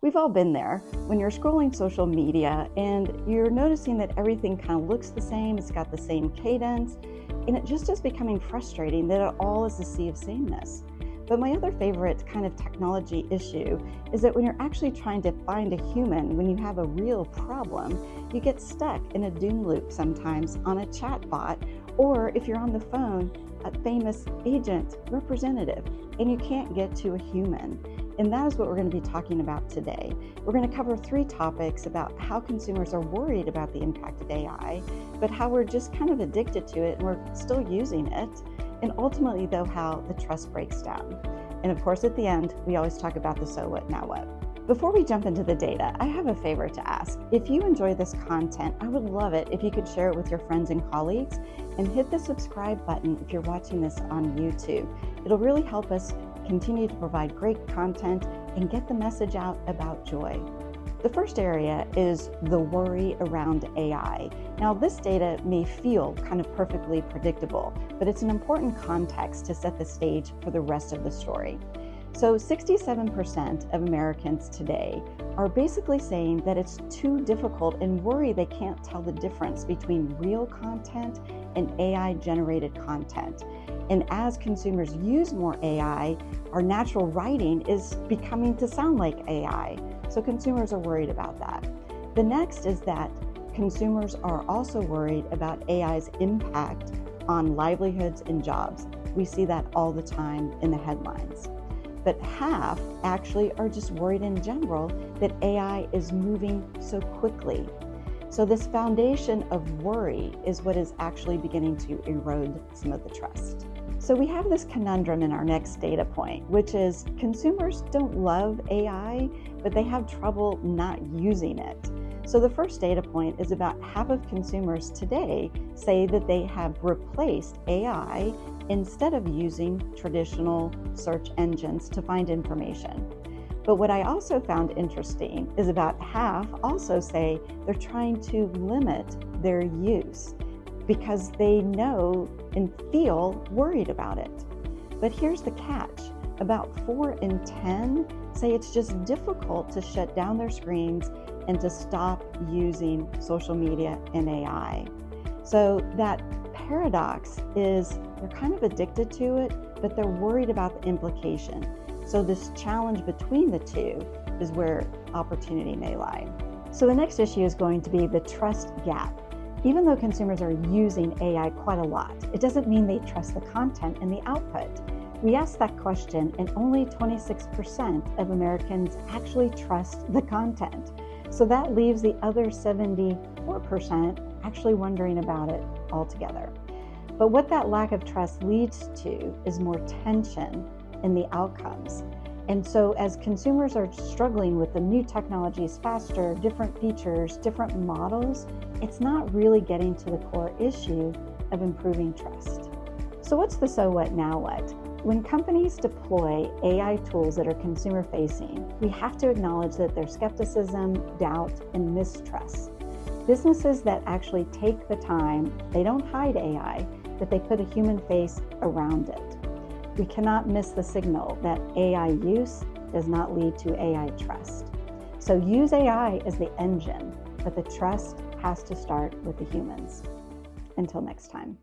We've all been there when you're scrolling social media and you're noticing that everything kind of looks the same, it's got the same cadence, and it just is becoming frustrating that it all is a sea of sameness. But my other favorite kind of technology issue is that when you're actually trying to find a human, when you have a real problem, you get stuck in a doom loop sometimes on a chat bot, or if you're on the phone, a famous agent representative, and you can't get to a human. And that is what we're going to be talking about today. We're going to cover 3 topics about how consumers are worried about the impact of AI, but how we're just kind of addicted to it and we're still using it, and ultimately, though, how the trust breaks down. And of course, at the end, we always talk about the so what, now what. Before we jump into the data, I have a favor to ask. If you enjoy this content, I would love it if you could share it with your friends and colleagues and hit the subscribe button if you're watching this on YouTube. It'll really help us continue to provide great content and get the message out about joy. The first area is the worry around AI. Now, this data may feel kind of perfectly predictable, but it's an important context to set the stage for the rest of the story. So 67% of Americans today are basically saying that it's too difficult and worry they can't tell the difference between real content and AI-generated content. And as consumers use more AI, our natural writing is becoming to sound like AI. So consumers are worried about that. The next is that consumers are also worried about AI's impact on livelihoods and jobs. We see that all the time in the headlines. But half actually are just worried in general that AI is moving so quickly. So this foundation of worry is what is actually beginning to erode some of the trust. So we have this conundrum in our next data point, which is consumers don't love AI, but they have trouble not using it. So the first data point is about half of consumers today say that they have replaced AI instead of using traditional search engines to find information. But what I also found interesting is about half also say they're trying to limit their use because they know and feel worried about it. But here's the catch. About 4 in 10 say it's just difficult to shut down their screens and to stop using social media and AI. So that paradox is they're kind of addicted to it, but they're worried about the implication. So this challenge between the two is where opportunity may lie. So the next issue is going to be the trust gap. Even though consumers are using AI quite a lot, it doesn't mean they trust the content and the output. We asked that question and only 26% of Americans actually trust the content. So that leaves the other 74% actually wondering about it altogether. But what that lack of trust leads to is more tension in the outcomes. And so as consumers are struggling with the new technologies faster, different features, different models, it's not really getting to the core issue of improving trust. So what's the so what, now what? When companies deploy AI tools that are consumer facing, we have to acknowledge that there's skepticism, doubt, and mistrust. Businesses that actually take the time, they don't hide AI, but they put a human face around it. We cannot miss the signal that AI use does not lead to AI trust. So use AI as the engine, but the trust has to start with the humans. Until next time.